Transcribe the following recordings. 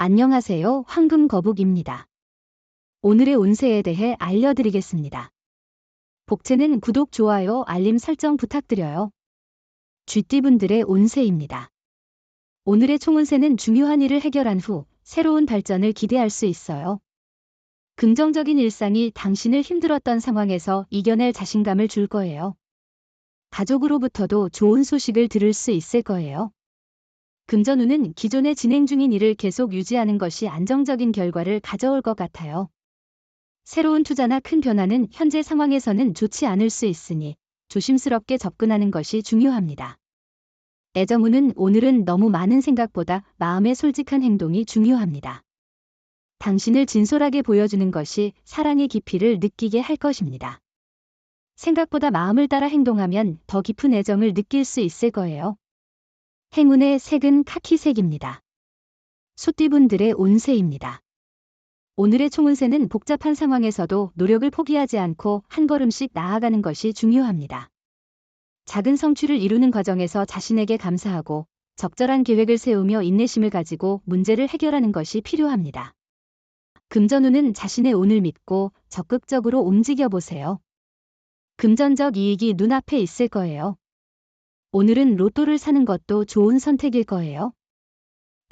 안녕하세요. 황금거북입니다. 오늘의 운세에 대해 알려드리겠습니다. 복채는 구독, 좋아요, 알림 설정 부탁드려요. 쥐띠분들의 운세입니다. 오늘의 총운세는 중요한 일을 해결한 후 새로운 발전을 기대할 수 있어요. 긍정적인 일상이 당신을 힘들었던 상황에서 이겨낼 자신감을 줄 거예요. 가족으로부터도 좋은 소식을 들을 수 있을 거예요. 금전운은 기존에 진행 중인 일을 계속 유지하는 것이 안정적인 결과를 가져올 것 같아요. 새로운 투자나 큰 변화는 현재 상황에서는 좋지 않을 수 있으니 조심스럽게 접근하는 것이 중요합니다. 애정운은 오늘은 너무 많은 생각보다 마음의 솔직한 행동이 중요합니다. 당신을 진솔하게 보여주는 것이 사랑의 깊이를 느끼게 할 것입니다. 생각보다 마음을 따라 행동하면 더 깊은 애정을 느낄 수 있을 거예요. 행운의 색은 카키색입니다. 소띠분들의 운세입니다. 오늘의 총운세는 복잡한 상황에서도 노력을 포기하지 않고 한 걸음씩 나아가는 것이 중요합니다. 작은 성취를 이루는 과정에서 자신에게 감사하고 적절한 계획을 세우며 인내심을 가지고 문제를 해결하는 것이 필요합니다. 금전운은 자신의 운을 믿고 적극적으로 움직여 보세요. 금전적 이익이 눈앞에 있을 거예요. 오늘은 로또를 사는 것도 좋은 선택일 거예요.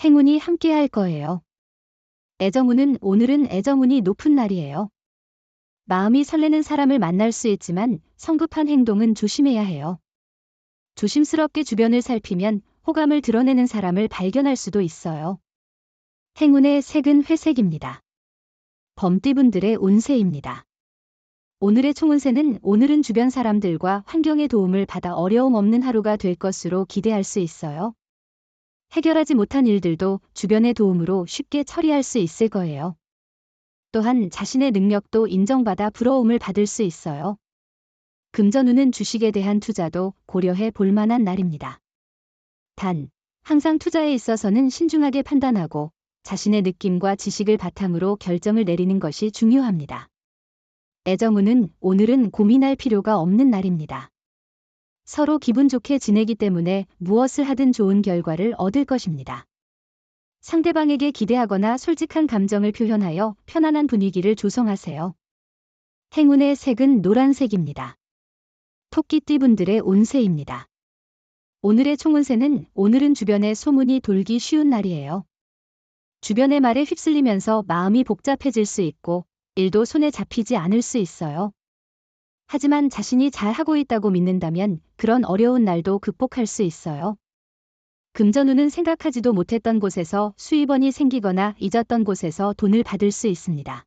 행운이 함께할 거예요. 애정운은 오늘은 애정운이 높은 날이에요. 마음이 설레는 사람을 만날 수 있지만 성급한 행동은 조심해야 해요. 조심스럽게 주변을 살피면 호감을 드러내는 사람을 발견할 수도 있어요. 행운의 색은 회색입니다. 범띠분들의 운세입니다. 오늘의 총운세는 오늘은 주변 사람들과 환경의 도움을 받아 어려움 없는 하루가 될 것으로 기대할 수 있어요. 해결하지 못한 일들도 주변의 도움으로 쉽게 처리할 수 있을 거예요. 또한 자신의 능력도 인정받아 부러움을 받을 수 있어요. 금전운은 주식에 대한 투자도 고려해 볼 만한 날입니다. 단, 항상 투자에 있어서는 신중하게 판단하고 자신의 느낌과 지식을 바탕으로 결정을 내리는 것이 중요합니다. 애정운은 오늘은 고민할 필요가 없는 날입니다. 서로 기분 좋게 지내기 때문에 무엇을 하든 좋은 결과를 얻을 것입니다. 상대방에게 기대하거나 솔직한 감정을 표현하여 편안한 분위기를 조성하세요. 행운의 색은 노란색입니다. 토끼띠분들의 운세입니다. 오늘의 총운세는 오늘은 주변에 소문이 돌기 쉬운 날이에요. 주변의 말에 휩쓸리면서 마음이 복잡해질 수 있고 일도 손에 잡히지 않을 수 있어요. 하지만 자신이 잘하고 있다고 믿는다면 그런 어려운 날도 극복할 수 있어요. 금전운은 생각하지도 못했던 곳에서 수입원이 생기거나 잊었던 곳에서 돈을 받을 수 있습니다.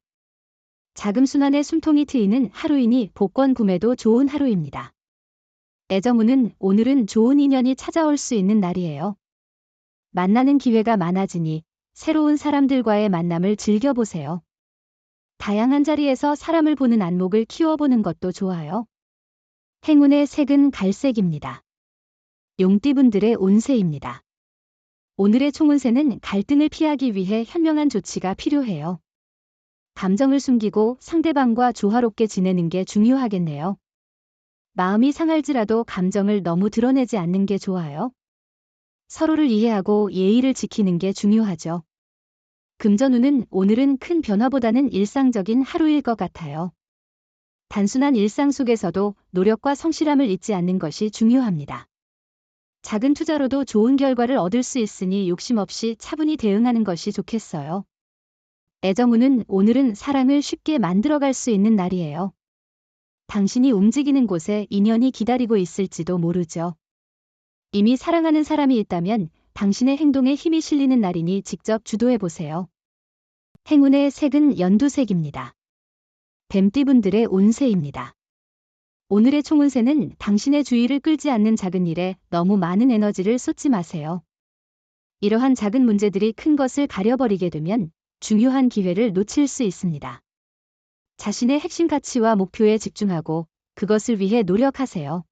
자금순환에 숨통이 트이는 하루이니 복권 구매도 좋은 하루입니다. 애정운은 오늘은 좋은 인연이 찾아올 수 있는 날이에요. 만나는 기회가 많아지니 새로운 사람들과의 만남을 즐겨보세요. 다양한 자리에서 사람을 보는 안목을 키워보는 것도 좋아요. 행운의 색은 갈색입니다. 용띠분들의 운세입니다. 오늘의 총운세는 갈등을 피하기 위해 현명한 조치가 필요해요. 감정을 숨기고 상대방과 조화롭게 지내는 게 중요하겠네요. 마음이 상할지라도 감정을 너무 드러내지 않는 게 좋아요. 서로를 이해하고 예의를 지키는 게 중요하죠. 금전운은 오늘은 큰 변화보다는 일상적인 하루일 것 같아요. 단순한 일상 속에서도 노력과 성실함을 잊지 않는 것이 중요합니다. 작은 투자로도 좋은 결과를 얻을 수 있으니 욕심 없이 차분히 대응하는 것이 좋겠어요. 애정운은 오늘은 사랑을 쉽게 만들어갈 수 있는 날이에요. 당신이 움직이는 곳에 인연이 기다리고 있을지도 모르죠. 이미 사랑하는 사람이 있다면 당신의 행동에 힘이 실리는 날이니 직접 주도해보세요. 행운의 색은 연두색입니다. 뱀띠분들의 운세입니다. 오늘의 총운세는 당신의 주의를 끌지 않는 작은 일에 너무 많은 에너지를 쏟지 마세요. 이러한 작은 문제들이 큰 것을 가려버리게 되면 중요한 기회를 놓칠 수 있습니다. 자신의 핵심 가치와 목표에 집중하고 그것을 위해 노력하세요.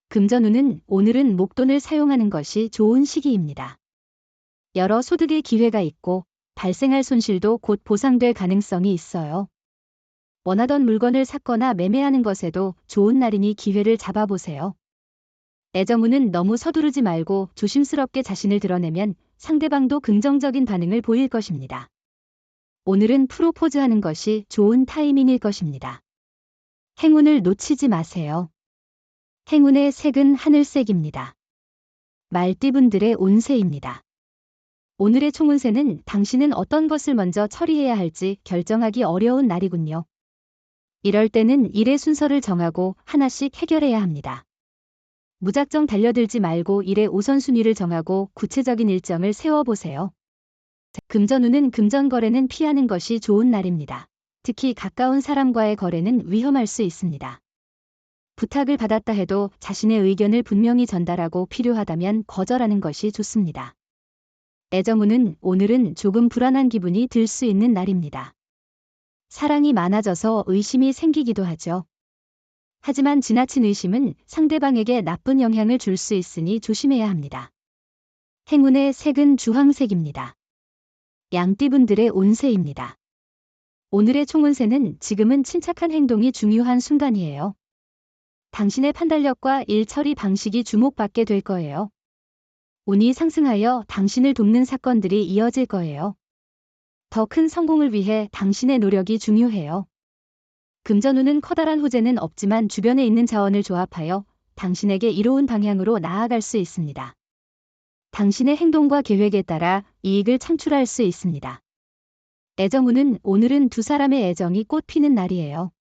금전운은 오늘은 목돈을 사용하는 것이 좋은 시기입니다. 여러 소득의 기회가 있고 발생할 손실도 곧 보상될 가능성이 있어요. 원하던 물건을 샀거나 매매하는 것에도 좋은 날이니 기회를 잡아보세요. 애정운은 너무 서두르지 말고 조심스럽게 자신을 드러내면 상대방도 긍정적인 반응을 보일 것입니다. 오늘은 프로포즈하는 것이 좋은 타이밍일 것입니다. 행운을 놓치지 마세요. 행운의 색은 하늘색입니다. 말띠분들의 운세입니다. 오늘의 총운세는 당신은 어떤 것을 먼저 처리해야 할지 결정하기 어려운 날이군요. 이럴 때는 일의 순서를 정하고 하나씩 해결해야 합니다. 무작정 달려들지 말고 일의 우선순위를 정하고 구체적인 일정을 세워보세요. 금전운은 금전거래는 피하는 것이 좋은 날입니다. 특히 가까운 사람과의 거래는 위험할 수 있습니다. 부탁을 받았다 해도 자신의 의견을 분명히 전달하고 필요하다면 거절하는 것이 좋습니다. 애정운은 오늘은 조금 불안한 기분이 들 수 있는 날입니다. 사랑이 많아져서 의심이 생기기도 하죠. 하지만 지나친 의심은 상대방에게 나쁜 영향을 줄 수 있으니 조심해야 합니다. 행운의 색은 주황색입니다. 양띠분들의 운세입니다. 오늘의 총운세는 지금은 침착한 행동이 중요한 순간이에요. 당신의 판단력과 일 처리 방식이 주목받게 될 거예요. 운이 상승하여 당신을 돕는 사건들이 이어질 거예요. 더 큰 성공을 위해 당신의 노력이 중요해요. 금전운은 커다란 호재는 없지만 주변에 있는 자원을 조합하여 당신에게 이로운 방향으로 나아갈 수 있습니다. 당신의 행동과 계획에 따라 이익을 창출할 수 있습니다. 애정운은 오늘은 두 사람의 애정이 꽃피는 날이에요.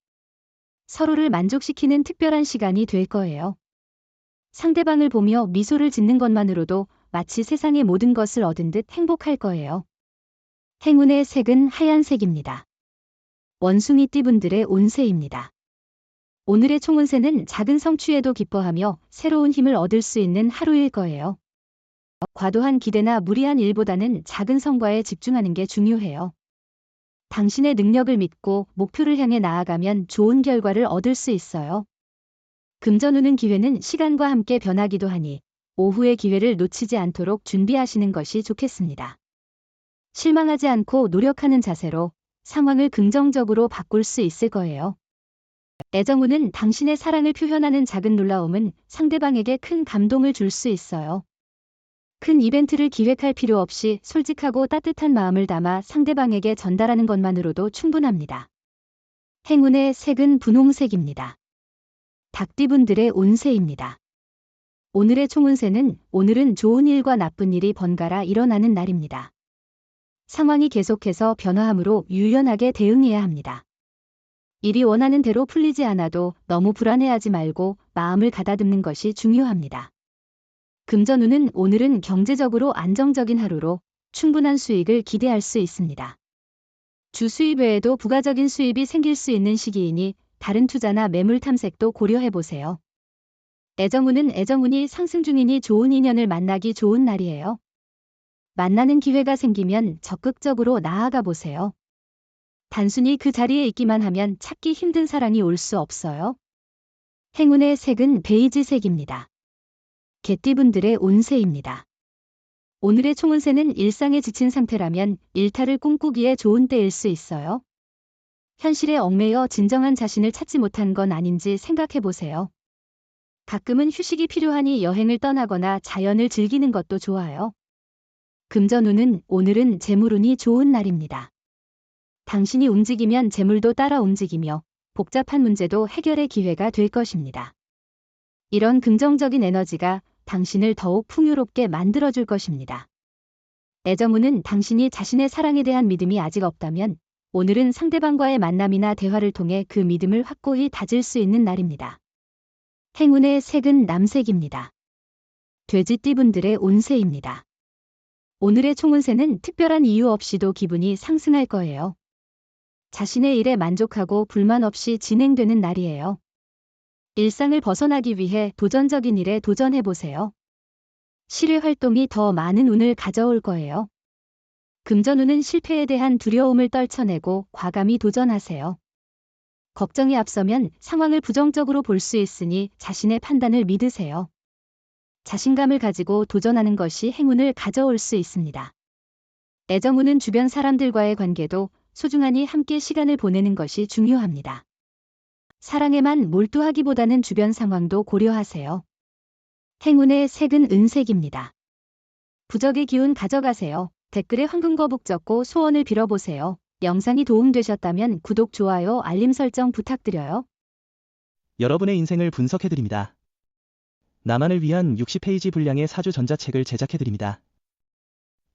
서로를 만족시키는 특별한 시간이 될 거예요. 상대방을 보며 미소를 짓는 것만으로도 마치 세상의 모든 것을 얻은 듯 행복할 거예요. 행운의 색은 하얀색입니다. 원숭이띠분들의 운세입니다. 오늘의 총운세는 작은 성취에도 기뻐하며 새로운 힘을 얻을 수 있는 하루일 거예요. 과도한 기대나 무리한 일보다는 작은 성과에 집중하는 게 중요해요. 당신의 능력을 믿고 목표를 향해 나아가면 좋은 결과를 얻을 수 있어요. 금전운은 기회는 시간과 함께 변하기도 하니 오후의 기회를 놓치지 않도록 준비하시는 것이 좋겠습니다. 실망하지 않고 노력하는 자세로 상황을 긍정적으로 바꿀 수 있을 거예요. 애정운은 당신의 사랑을 표현하는 작은 놀라움은 상대방에게 큰 감동을 줄 수 있어요. 큰 이벤트를 기획할 필요 없이 솔직하고 따뜻한 마음을 담아 상대방에게 전달하는 것만으로도 충분합니다. 행운의 색은 분홍색입니다. 닭띠분들의 운세입니다. 오늘의 총운세는 오늘은 좋은 일과 나쁜 일이 번갈아 일어나는 날입니다. 상황이 계속해서 변화하므로 유연하게 대응해야 합니다. 일이 원하는 대로 풀리지 않아도 너무 불안해하지 말고 마음을 가다듬는 것이 중요합니다. 금전운은 오늘은 경제적으로 안정적인 하루로 충분한 수익을 기대할 수 있습니다. 주 수입 외에도 부가적인 수입이 생길 수 있는 시기이니 다른 투자나 매물 탐색도 고려해보세요. 애정운은 애정운이 상승 중이니 좋은 인연을 만나기 좋은 날이에요. 만나는 기회가 생기면 적극적으로 나아가 보세요. 단순히 그 자리에 있기만 하면 찾기 힘든 사랑이 올 수 없어요. 행운의 색은 베이지색입니다. 개띠분들의 운세입니다. 오늘의 총운세는 일상에 지친 상태라면 일탈을 꿈꾸기에 좋은 때일 수 있어요. 현실에 얽매여 진정한 자신을 찾지 못한 건 아닌지 생각해 보세요. 가끔은 휴식이 필요하니 여행을 떠나거나 자연을 즐기는 것도 좋아요. 금전운은 오늘은 재물운이 좋은 날입니다. 당신이 움직이면 재물도 따라 움직이며 복잡한 문제도 해결의 기회가 될 것입니다. 이런 긍정적인 에너지가 당신을 더욱 풍요롭게 만들어줄 것입니다. 애정운은 당신이 자신의 사랑에 대한 믿음이 아직 없다면 오늘은 상대방과의 만남이나 대화를 통해 그 믿음을 확고히 다질 수 있는 날입니다. 행운의 색은 남색입니다. 돼지띠분들의 운세입니다. 오늘의 총운세는 특별한 이유 없이도 기분이 상승할 거예요. 자신의 일에 만족하고 불만 없이 진행되는 날이에요. 일상을 벗어나기 위해 도전적인 일에 도전해보세요. 실외 활동이 더 많은 운을 가져올 거예요. 금전운은 실패에 대한 두려움을 떨쳐내고 과감히 도전하세요. 걱정이 앞서면 상황을 부정적으로 볼 수 있으니 자신의 판단을 믿으세요. 자신감을 가지고 도전하는 것이 행운을 가져올 수 있습니다. 애정운은 주변 사람들과의 관계도 소중하니 함께 시간을 보내는 것이 중요합니다. 사랑에만 몰두하기보다는 주변 상황도 고려하세요. 행운의 색은 은색입니다. 부적의 기운 가져가세요. 댓글에 황금거북 적고 소원을 빌어보세요. 영상이 도움되셨다면 구독, 좋아요, 알림 설정 부탁드려요. 여러분의 인생을 분석해드립니다. 나만을 위한 60페이지 분량의 사주 전자책을 제작해드립니다.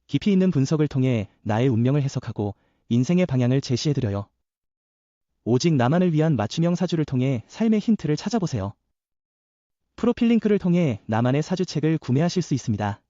깊이 있는 분석을 통해 나의 운명을 해석하고 인생의 방향을 제시해드려요. 오직 나만을 위한 맞춤형 사주를 통해 삶의 힌트를 찾아보세요. 프로필 링크를 통해 나만의 사주책을 구매하실 수 있습니다.